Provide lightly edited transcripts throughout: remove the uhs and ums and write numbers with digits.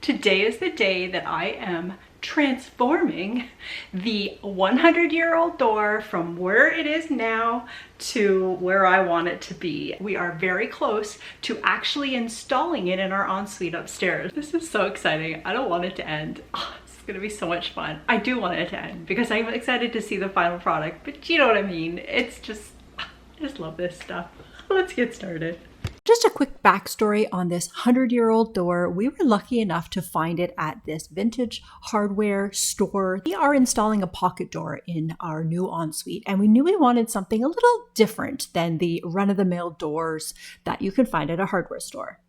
Today is the day that I am transforming the 100-year-old door from where it is now to where I want it to be. We are very close to actually installing it in our ensuite upstairs. This is so exciting. I don't want it to end. Oh, it's gonna be so much fun. I do want it to end because I'm excited to see the final product, but you know what I mean. It's just, I just love this stuff. Let's get started. Just a quick backstory on this 100-year-old door. We were lucky enough to find it at this vintage hardware store. We are installing a pocket door in our new ensuite, and we knew we wanted something a little different than the run-of-the-mill doors that you can find at a hardware store.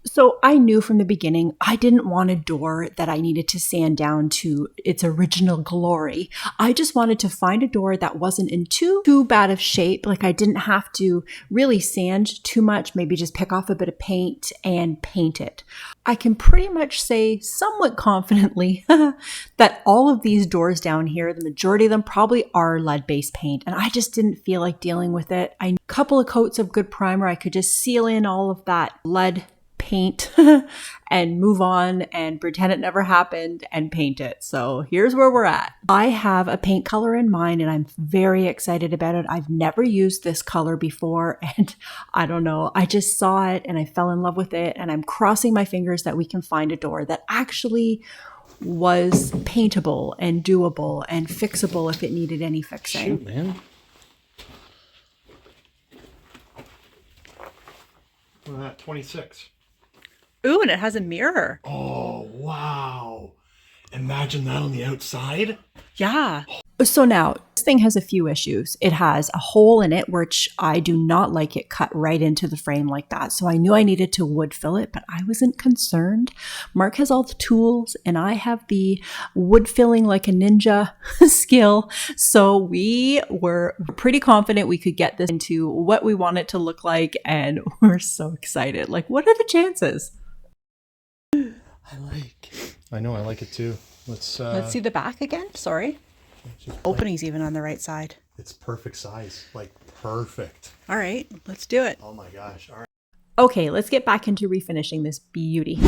So I knew from the beginning I didn't want a door that I needed to sand down to its original glory. I just wanted to find a door that wasn't in too bad of shape. Like I didn't have to really sand too much, maybe just pick off a bit of paint and paint it. I can pretty much say somewhat confidently that all of these doors down here, the majority of them probably are lead-based paint, and I just didn't feel like dealing with it. A couple of coats of good primer, I could just seal in all of that lead paint and move on and pretend it never happened and paint it. So here's where we're at. I have a paint color in mind and I'm very excited about it. I've never used this color before and I don't know, I just saw it and I fell in love with it, and I'm crossing my fingers that we can find a door that actually was paintable and doable and fixable if it needed any fixing. Shoot, man. Look at that, 26. Ooh, and it has a mirror. Oh, wow. Imagine that on the outside. Yeah. So now, this thing has a few issues. It has a hole in it, which I do not like it cut right into the frame like that. So I knew I needed to wood fill it, but I wasn't concerned. Mark has all the tools and I have the wood filling like a ninja skill. So we were pretty confident we could get this into what we want it to look like. And we're so excited. Like, what are the chances? I know, I like it too. Let's see the back again. Sorry. Opening's even on the right side. It's perfect size, like perfect. All right, let's do it. Oh my gosh. All right. Okay, let's get back into refinishing this beauty.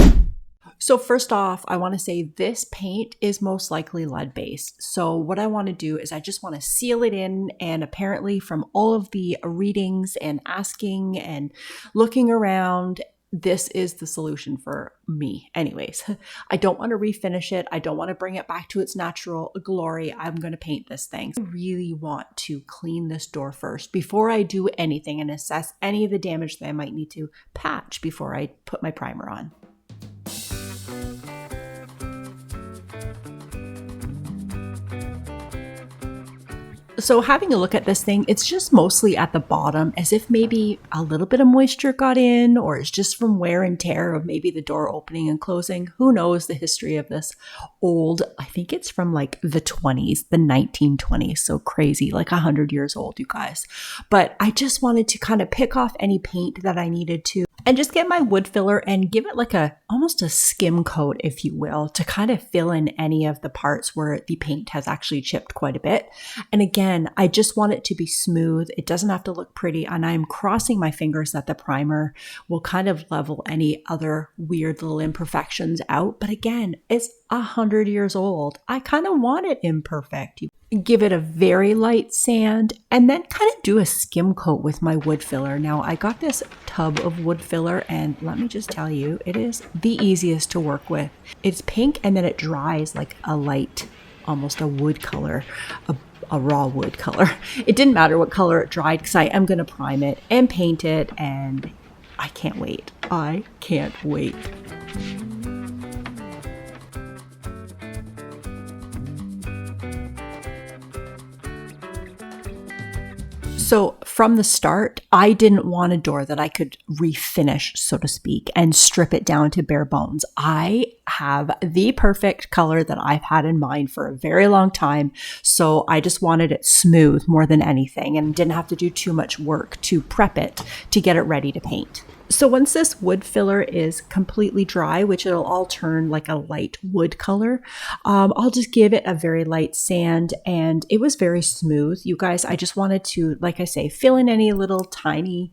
So first off, I want to say this paint is most likely lead based. So what I want to do is I just want to seal it in, and apparently from all of the readings and asking and looking around, this is the solution for me. Anyways, I don't want to refinish it. I don't want to bring it back to its natural glory. I'm going to paint this thing. I really want to clean this door first before I do anything and assess any of the damage that I might need to patch before I put my primer on. So having a look at this thing, it's just mostly at the bottom, as if maybe a little bit of moisture got in, or it's just from wear and tear of maybe the door opening and closing. Who knows the history of this old, I think it's from like the 20s, the 1920s. So crazy, like 100 years old, you guys. But I just wanted to kind of pick off any paint that I needed to and just get my wood filler and give it like almost a skim coat, if you will, to kind of fill in any of the parts where the paint has actually chipped quite a bit. And again, I just want it to be smooth. It doesn't have to look pretty. And I'm crossing my fingers that the primer will kind of level any other weird little imperfections out. But again, it's 100 years old. I kind of want it imperfect. Give it a very light sand and then kind of do a skim coat with my wood filler. Now I got this tub of wood filler and let me just tell you, it is the easiest to work with. It's pink and then it dries like a light, almost a wood color, a raw wood color. It didn't matter what color it dried because I am going to prime it and paint it, and I can't wait. I can't wait. So from the start, I didn't want a door that I could refinish, so to speak, and strip it down to bare bones. I have the perfect color that I've had in mind for a very long time. So I just wanted it smooth more than anything and didn't have to do too much work to prep it to get it ready to paint. So once this wood filler is completely dry, which it'll all turn like a light wood color, I'll just give it a very light sand, and it was very smooth. You guys, I just wanted to, like I say, fill in any little tiny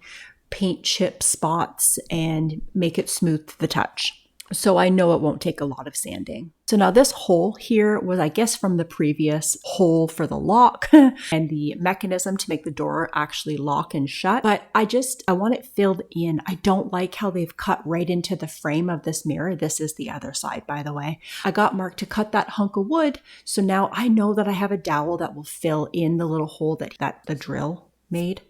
paint chip spots and make it smooth to the touch. So I know it won't take a lot of sanding. So now this hole here was, I guess, from the previous hole for the lock and the mechanism to make the door actually lock and shut. But I want it filled in. I don't like how they've cut right into the frame of this mirror. This is the other side, by the way. I got Mark to cut that hunk of wood. So now I know that I have a dowel that will fill in the little hole that the drill made.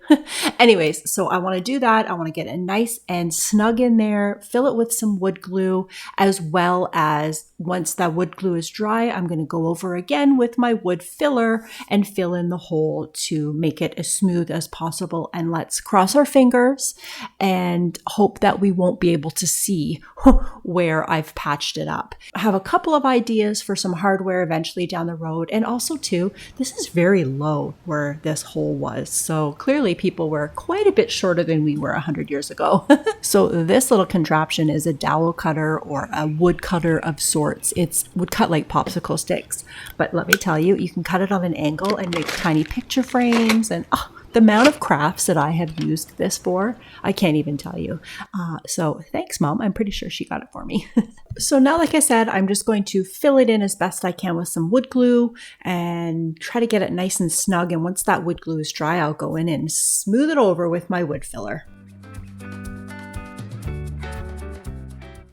Anyways, so I want to do that. I want to get it nice and snug in there, fill it with some wood glue, as well as once that wood glue is dry, I'm going to go over again with my wood filler and fill in the hole to make it as smooth as possible. And let's cross our fingers and hope that we won't be able to see where I've patched it up. I have a couple of ideas for some hardware eventually down the road. And also too, this is very low where this hole was. So clearly people were quite a bit shorter than we were 100 years ago. So this little contraption is a dowel cutter or a wood cutter of sorts. It would cut like popsicle sticks. But let me tell you, you can cut it on an angle and make tiny picture frames. And the amount of crafts that I have used this for, I can't even tell you. So thanks, Mom. I'm pretty sure she got it for me. So now, like I said, I'm just going to fill it in as best I can with some wood glue and try to get it nice and snug. And once that wood glue is dry, I'll go in and smooth it over with my wood filler.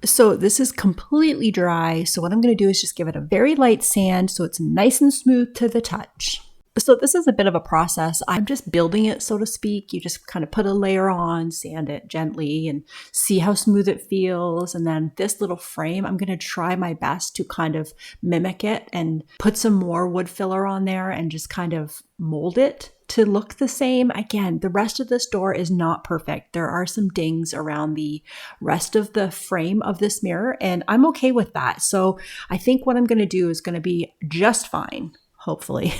So this is completely dry. So what I'm going to do is just give it a very light sand so it's nice and smooth to the touch. So this is a bit of a process. I'm just building it, so to speak. You just kind of put a layer on, sand it gently and see how smooth it feels. And then this little frame, I'm going to try my best to kind of mimic it and put some more wood filler on there and just kind of mold it to look the same. Again, the rest of this door is not perfect. There are some dings around the rest of the frame of this mirror, and I'm okay with that. So I think what I'm going to do is going to be just fine, hopefully.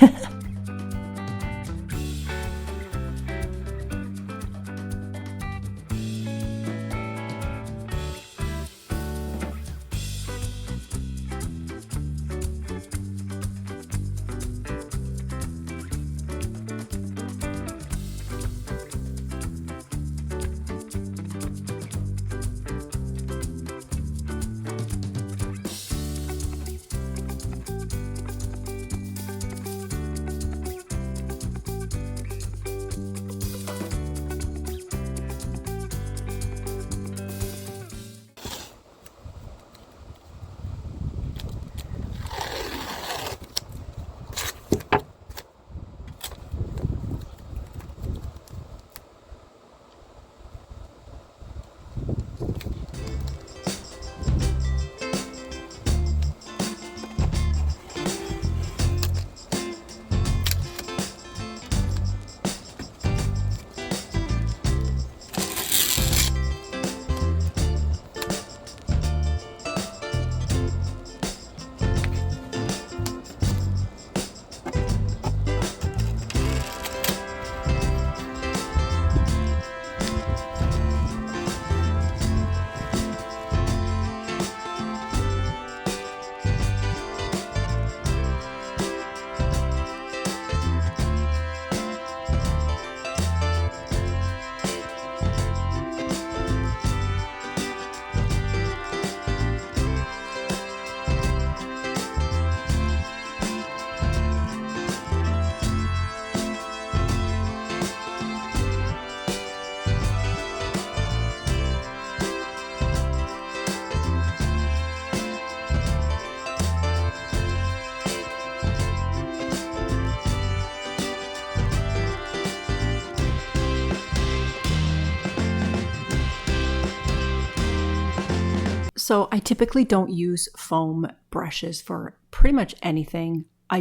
So I typically don't use foam brushes for pretty much anything. I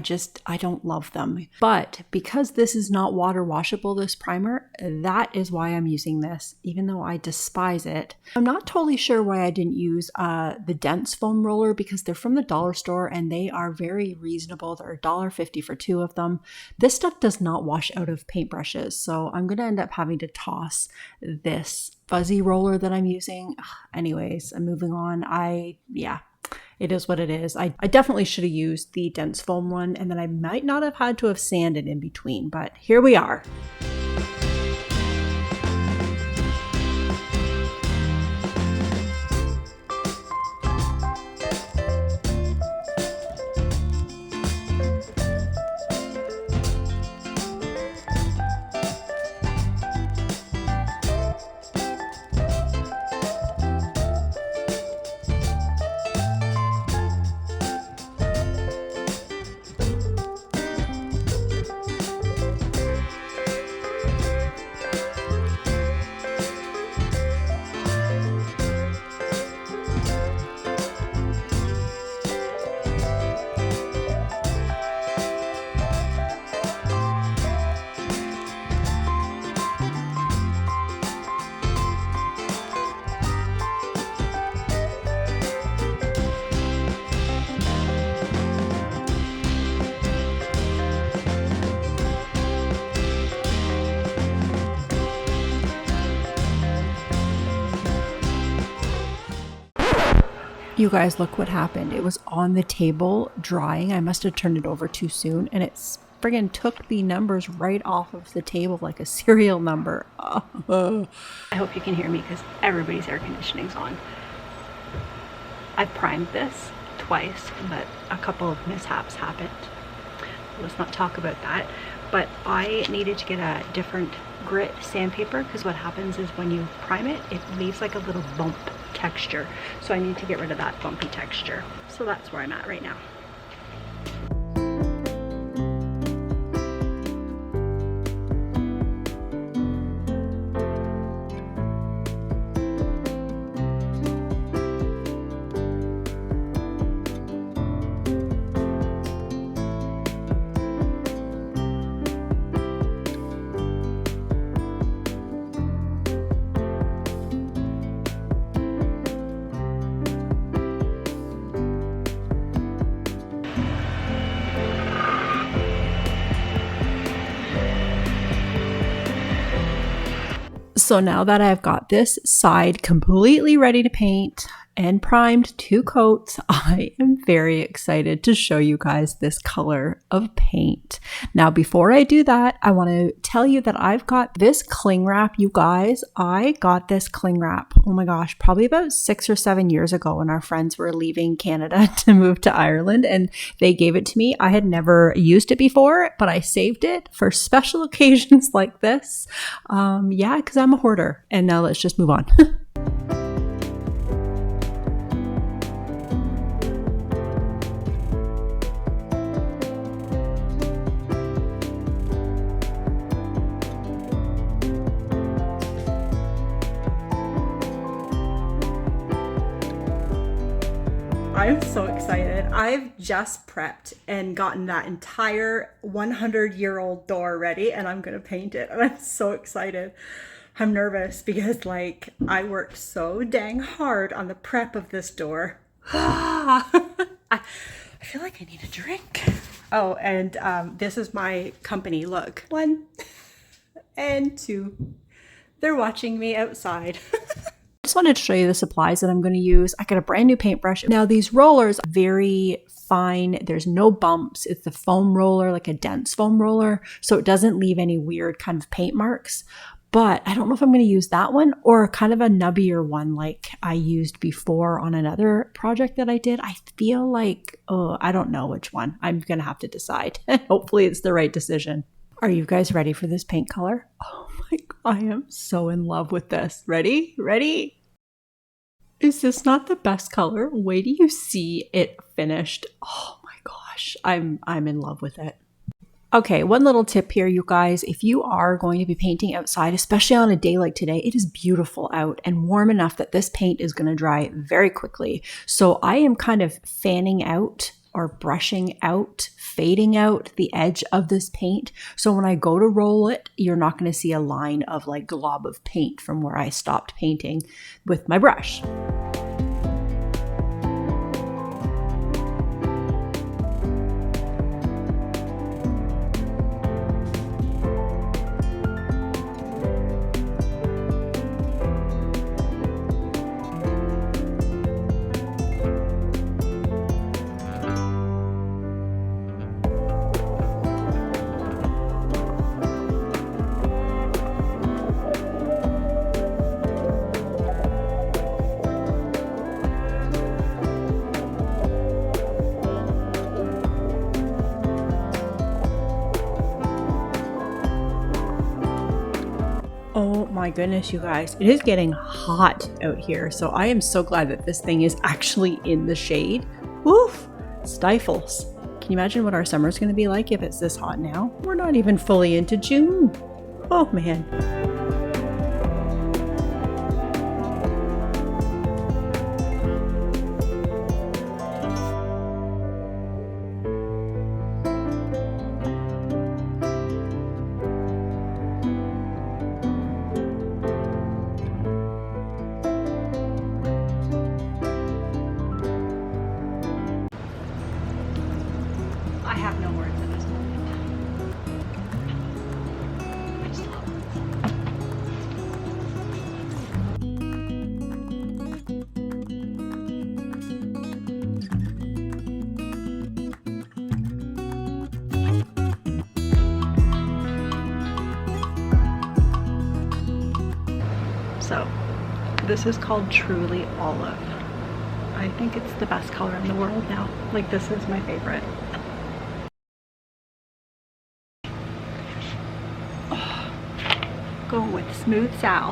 don't love them. But because this is not water washable, this primer, that is why I'm using this, even though I despise it. I'm not totally sure why I didn't use the dense foam roller, because they're from the dollar store and they are very reasonable. They're $1.50 for 2 of them. This stuff does not wash out of paintbrushes, so I'm going to end up having to toss this fuzzy roller that I'm using. Anyways, I'm moving on. It is what it is. I definitely should have used the dense foam one, and then I might not have had to have sanded in between, but here we are. You guys, look what happened. It was on the table drying. I must have turned it over too soon, and it friggin' took the numbers right off of the table like a serial number. I hope you can hear me because everybody's air conditioning's on. I've primed this twice, but a couple of mishaps happened. Let's not talk about that. But I needed to get a different grit sandpaper because what happens is when you prime it, it leaves like a little bump texture. So I need to get rid of that bumpy texture. So that's where I'm at right now. So now that I've got this side completely ready to paint and primed 2 coats, I am very excited to show you guys this color of paint. Now, before I do that, I want to tell you that I've got this cling wrap, you guys. I got this cling wrap, oh my gosh, probably about 6 or 7 years ago when our friends were leaving Canada to move to Ireland, and they gave it to me. I had never used it before, but I saved it for special occasions like this. Yeah, because I'm a hoarder. And now let's just move on. I'm so excited. I've just prepped and gotten that entire 100-year-old door ready, and I'm going to paint it. And I'm so excited. I'm nervous because I worked so dang hard on the prep of this door. I feel like I need a drink. Oh, and this is my company. Look, 1 and 2. They're watching me outside. Just wanted to show you the supplies that I'm going to use. I got a brand new paintbrush. Now these rollers are very fine. There's no bumps. It's the foam roller, like a dense foam roller. So it doesn't leave any weird kind of paint marks. But I don't know if I'm going to use that one or kind of a nubbier one like I used before on another project that I did. I feel like, I don't know which one. I'm going to have to decide. Hopefully it's the right decision. Are you guys ready for this paint color? Oh my God, I am so in love with this. Ready? Ready? Is this not the best color? Wait till you see it finished. Oh my gosh, I'm in love with it. Okay, one little tip here, you guys. If you are going to be painting outside, especially on a day like today, it is beautiful out and warm enough that this paint is going to dry very quickly. So I am kind of fanning out or brushing out, fading out the edge of this paint. So when I go to roll it, you're not going to see a line of glob of paint from where I stopped painting with my brush. Oh my goodness, you guys, it is getting hot out here. So I am so glad that this thing is actually in the shade. Woof, stifles. Can you imagine what our summer is going to be like if it's this hot now? We're not even fully into June. Oh man. I have no words at this moment. I just love it. This is called Truly Olive. I think it's the best color in the world now. Like, this is my favorite. Oh, go with Smooth Sal.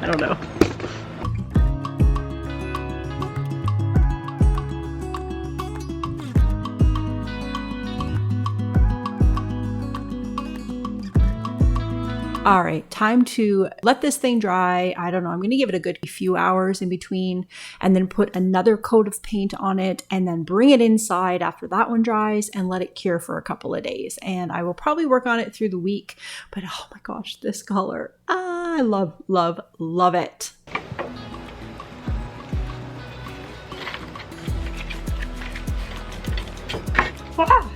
I don't know. All right, time to let this thing dry. I don't know, I'm gonna give it a good few hours in between and then put another coat of paint on it and then bring it inside after that one dries and let it cure for a couple of days. And I will probably work on it through the week, but oh my gosh, this color, I love, love, love it. Wow.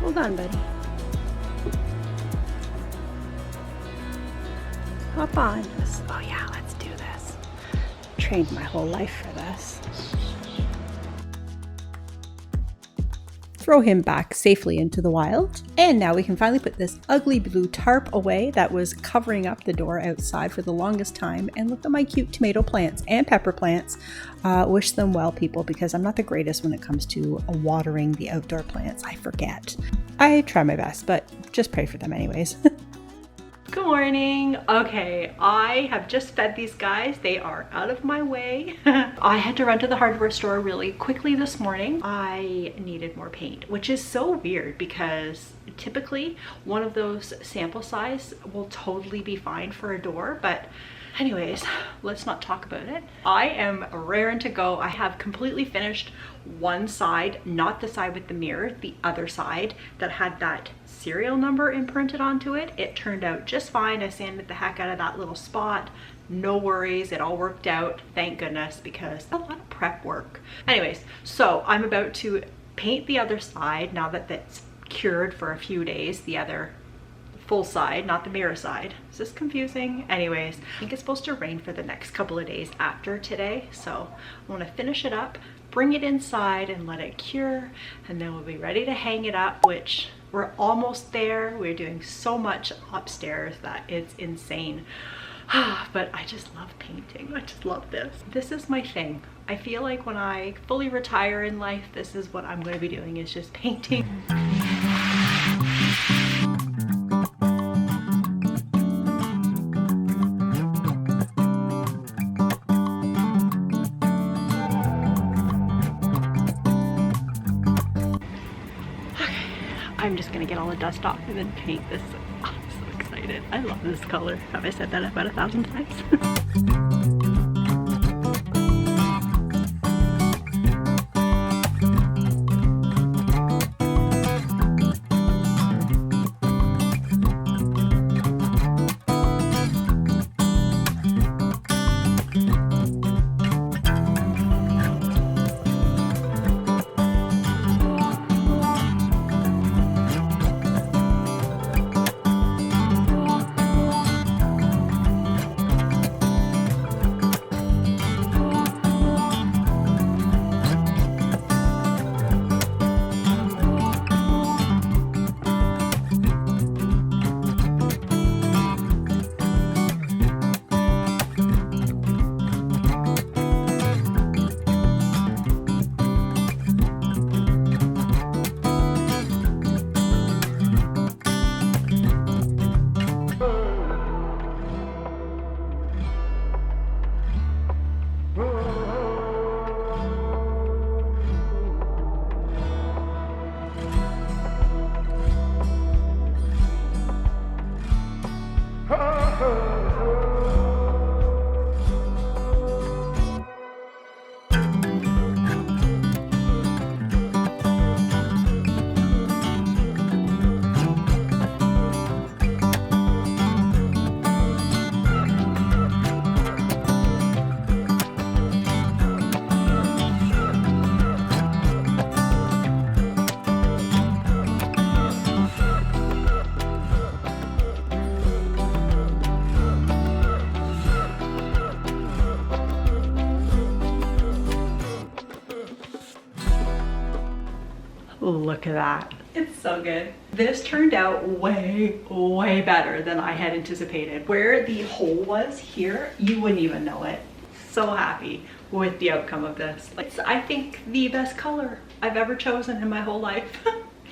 Hold on, buddy. Hop on. Oh yeah, let's do this. Trained my whole life for this. Throw him back safely into the wild. And now we can finally put this ugly blue tarp away that was covering up the door outside for the longest time. And look at my cute tomato plants and pepper plants. Wish them well, people, because I'm not the greatest when it comes to watering the outdoor plants. I forget. I try my best, but just pray for them anyways. Good morning. Okay, I have just fed these guys. They are out of my way. I had to run to the hardware store really quickly this morning. I needed more paint, which is so weird because typically one of those sample size will totally be fine for a door, but anyways, let's not talk about it. I am raring to go. I have completely finished one side, not the side with the mirror, the other side that had that serial number imprinted onto it. It turned out just fine. I sanded the heck out of that little spot. No worries, it all worked out, thank goodness, because a lot of prep work. Anyways, so I'm about to paint the other side now that that's cured for a few days, the other full side, not the mirror side. Is this confusing? Anyways, I think it's supposed to rain for the next couple of days after today, so I want to finish it up, bring it inside and let it cure, and then we'll be ready to hang it up, which we're almost there. We're doing so much upstairs that it's insane. But I just love painting. I just love this. This is my thing. I feel like when I fully retire in life, this is what I'm going to be doing, is just painting. I'm just gonna get all the dust off and then paint this. Oh, I'm so excited. I love this color. Have I said that about 1,000 times? Look at that. It's so good. This turned out way, way better than I had anticipated. Where the hole was here, you wouldn't even know it. So happy with the outcome of this. It's, I think, the best color I've ever chosen in my whole life.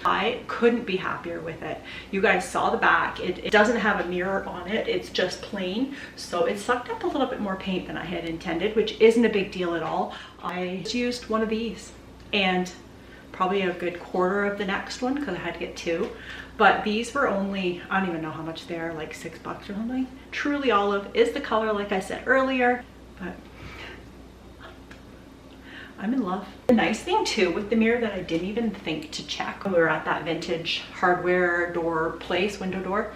I couldn't be happier with it. You guys saw the back. It doesn't have a mirror on it. It's just plain. So it sucked up a little bit more paint than I had intended, which isn't a big deal at all. I just used one of these and probably a good quarter of the next one because I had to get two. But these were only, I don't even know how much they are, like $6 or something. Truly Olive is the color, like I said earlier, but I'm in love. The nice thing too with the mirror that I didn't even think to check when we were at that vintage hardware door place, window door,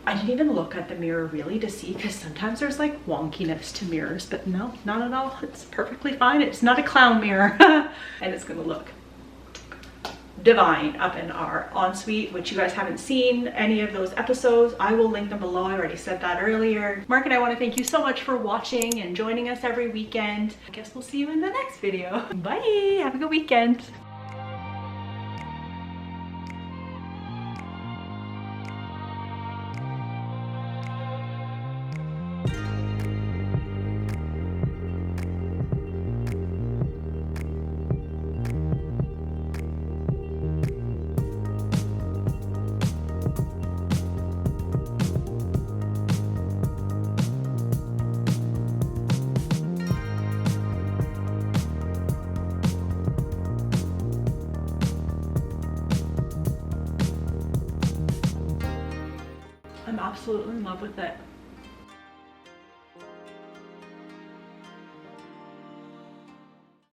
I didn't even look at the mirror really to see, because sometimes there's like wonkiness to mirrors, but no, not at all. It's perfectly fine. It's not a clown mirror. And it's gonna look divine up in our ensuite, which you guys haven't seen any of those episodes. I will link them below. I already said that earlier. Mark and I want to thank you so much for watching and joining us every weekend. I guess we'll see you in the next video. Bye. Have a good weekend. I'm absolutely in love with it.